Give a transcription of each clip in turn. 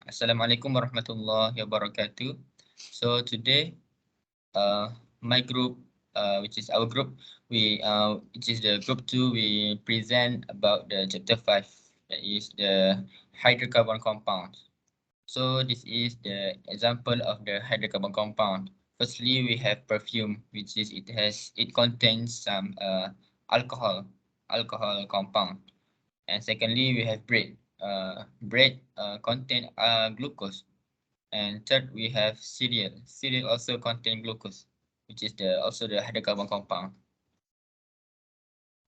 Assalamualaikum warahmatullahi wabarakatuh. So today, my group, which is our group, which is the group 2, we present about the chapter 5, that is the hydrocarbon compound. So this is the example of the hydrocarbon compound. Firstly, we have perfume, which is it contains some alcohol compound. And secondly, we have bread. Bread contain glucose. And third, we have cereal. Cereal also contain glucose, which is also the hydrocarbon compound.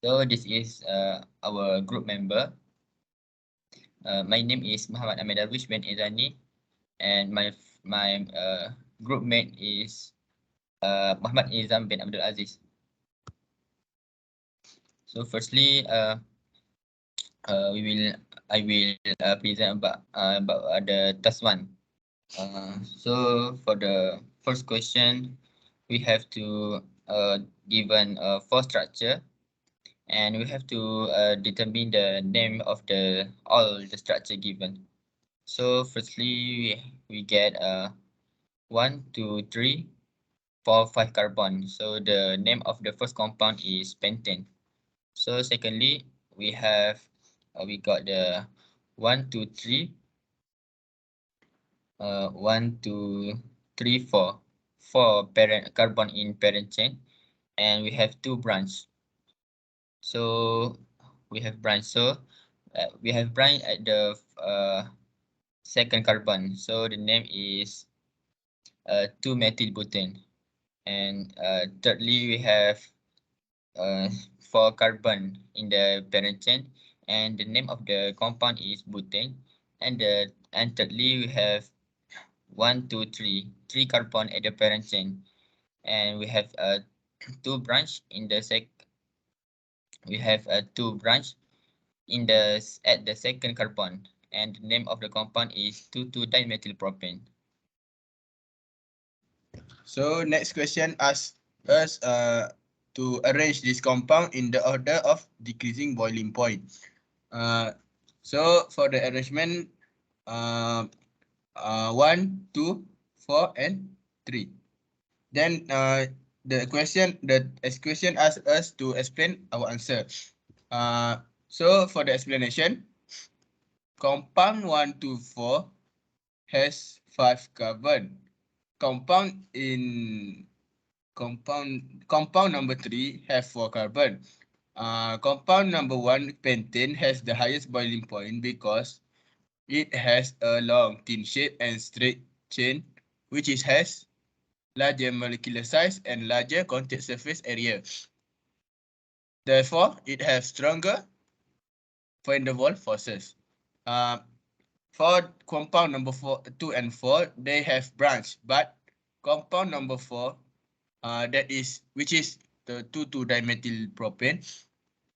So this is our group member. My name is Muhammad Ahmed Darwish bin Izani, and my group mate is Muhammad Izam bin Abdul Aziz. So firstly, we will I will present about the task one. So for the first question, we have to given a four structure, and we have to determine the name of all the structure given. So firstly, we get 1, 2, 3, 4, 5 carbon. So the name of the first compound is pentane. So secondly, we got the 1, 2, 3, 1, 2, 3, 4, 4 parent carbon in parent chain, and we have 2 branch. So we have branch. So we have branch at the second carbon. So the name is 2-methyl butane. And thirdly, we have 4 carbon in the parent chain, and the name of the compound is butane. And thirdly, we have 1, 2, 3, 3 carbon at the parent chain, and we have 2 branch in the we have 2 branch at the second carbon, and the name of the compound is 2,2-dimethylpropane. So next question asks us to arrange this compound in the order of decreasing boiling point. So for the arrangement, 1, 2, 4, and 3. Then the question asks us to explain our answer. So for the explanation, compound 1, 2, 4 has 5 carbon. Compound number 3 have 4 carbon. Compound number 1, pentane, has the highest boiling point because it has a long thin shape and straight chain, which has larger molecular size and larger contact surface area. Therefore, it has stronger van der Waals forces. For compound number 2 and 4, they have branch, but compound number 4, which is the 2,2-dimethylpropane,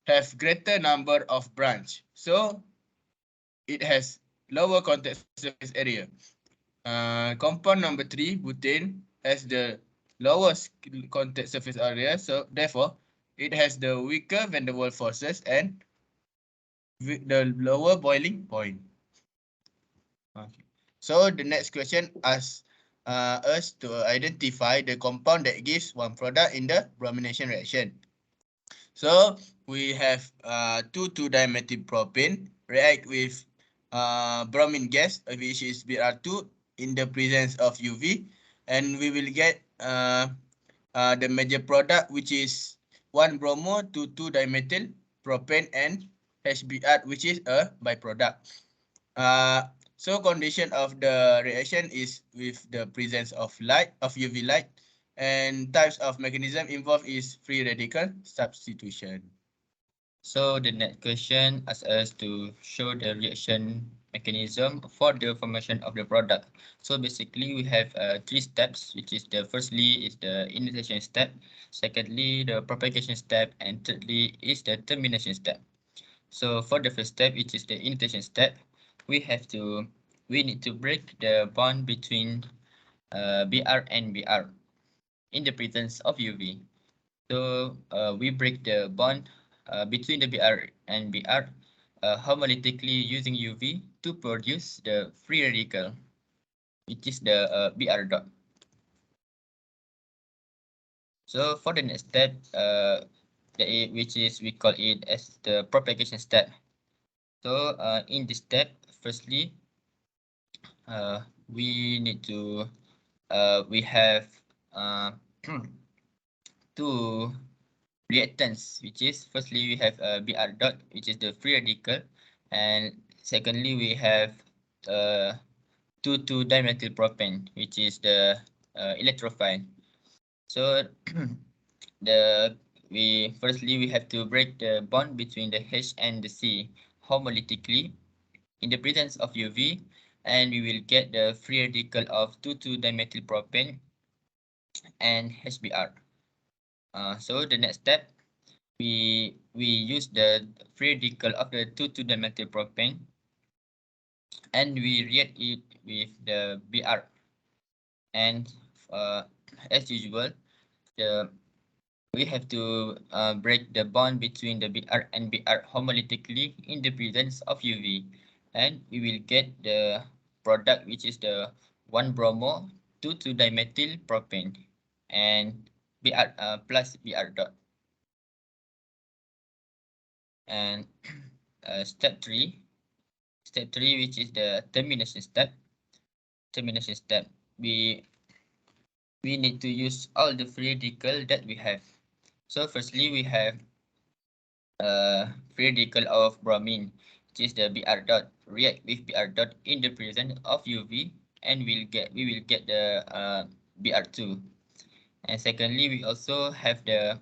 have greater number of branch, so it has lower contact surface area. Compound number 3, butane, has the lowest contact surface area, so therefore it has the weaker van der Waals forces and the lower boiling point. Okay. So the next question asks us to identify the compound that gives one product in the bromination reaction. So we have 2,2-dimethylpropane react with bromine gas, which is Br2, in the presence of UV, and we will get the major product, which is 1-bromo to 2-dimethylpropane and HBr, which is a byproduct. So condition of the reaction is with the presence of UV light, and types of mechanism involved is free radical substitution. So the next question asks us to show the reaction mechanism for the formation of the product. So basically we have 3 steps, which is firstly is the initiation step, secondly the propagation step, and thirdly is the termination step. So for the first step, which is the initiation step, we need to break the bond between Br and Br in the presence of UV. So we break the bond between the Br and Br homolytically using UV to produce the free radical, which is the Br dot. So for the next step, which is we call it as the propagation step. So in this step, firstly, we need to we have two reactants, which is firstly we have Br dot, which is the free radical, and secondly we have uh, 2,2-dimethyl propane, which is the electrophile. So the we have to break the bond between the H and the C homolytically in the presence of UV, and we will get the free radical of 2,2-dimethyl propane and HBr. So the next step, we use the free radical of the 2,2-dimethyl propane, and we react it with the Br. And uh, as usual, the we have to break the bond between the Br and Br homolytically in the presence of UV, and we will get the product, which is the 1-bromo 2,2-dimethyl propane and Br plus Br dot. And step 3, which is the termination step. We need to use all the free radical that we have. So firstly, we have free radical of bromine, which is the Br dot. React with Br dot in the presence of UV, and we will get the Br2. And secondly, we also have the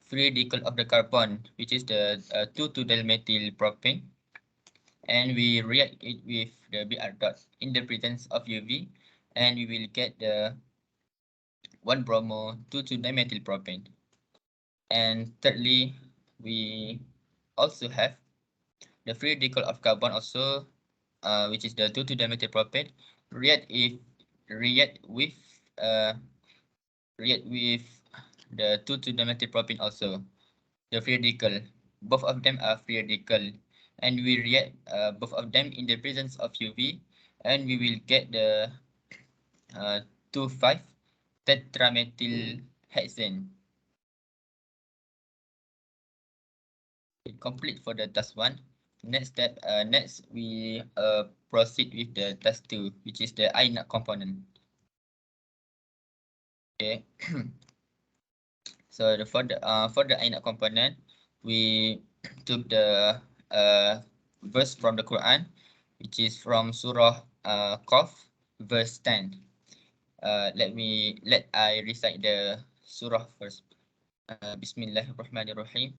free radical of the carbon, which is the 2,2-dimethyl propane, and we react it with the Br dot in the presence of UV, and we will get the 1-bromo 2,2-dimethyl propane. And thirdly, we also have the free radical of carbon also, which is the 2,2-dimethyl propane, react if react with uh, react with the 2,2-dimethyl propane also, the free radical. Both of them are free radical, and we react both of them in the presence of UV, and we will get the 2,5 tetramethyl hexane. Complete for the task 1. Next we proceed with the task 2, which is the INAC component. Okay. So for the INAC component, we took the verse from the Quran, which is from Surah Qaf, verse 10. Let I recite the surah first. Bismillahirrahmanirrahim.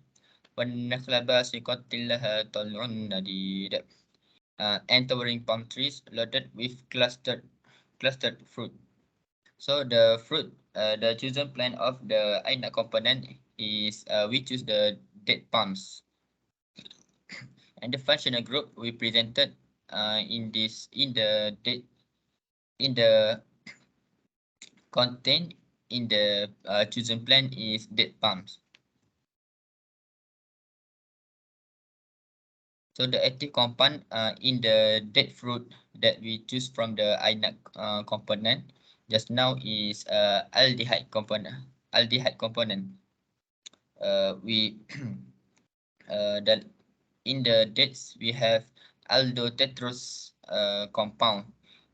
وَالنَّخْلَ بَاسِقَاتٍ لَهَا طَلْعٌ نَضِيدٌ. And towering palm trees loaded with clustered fruit. So the fruit, the chosen plant of the INAC component is we choose the date palms. And the functional group we presented in the content in the chosen plant is date palms. So the active compound in the date fruit that we choose from the INAC component just now is aldehyde component. We that in the dates we have aldotetrose compound,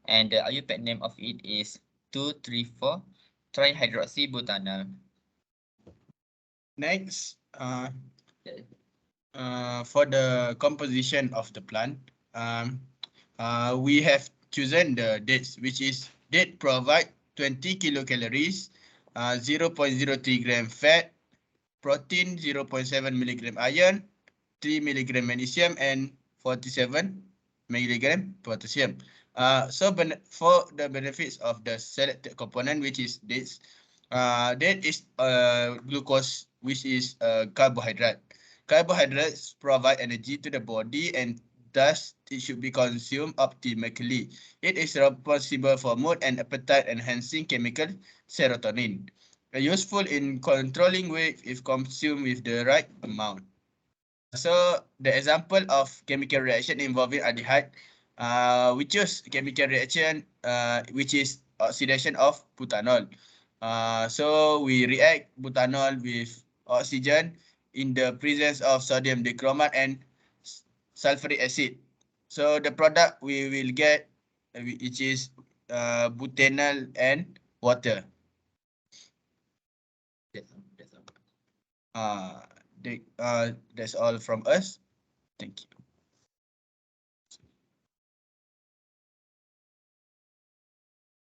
and the IUPAC name of it is 2,3,4 trihydroxybutanol. Next, for the composition of the plant, we have chosen the dates, which is date provide 20 kilocalories, 0.03 gram fat, protein 0.7 milligram iron, 3 milligram magnesium, and 47 milligram potassium. So for the benefits of the selected component, which is dates, date is glucose, which is carbohydrate. Carbohydrates provide energy to the body, and thus it should be consumed optimally. It is responsible for mood and appetite enhancing chemical serotonin, useful in controlling weight if consumed with the right amount. So the example of chemical reaction involving aldehyde We choose chemical reaction, which is oxidation of butanol. So we react butanol with oxygen in the presence of sodium dichromate and sulfuric acid. So the product we will get, which is butanol and water. That's all. Uh, that's all from us. Thank you.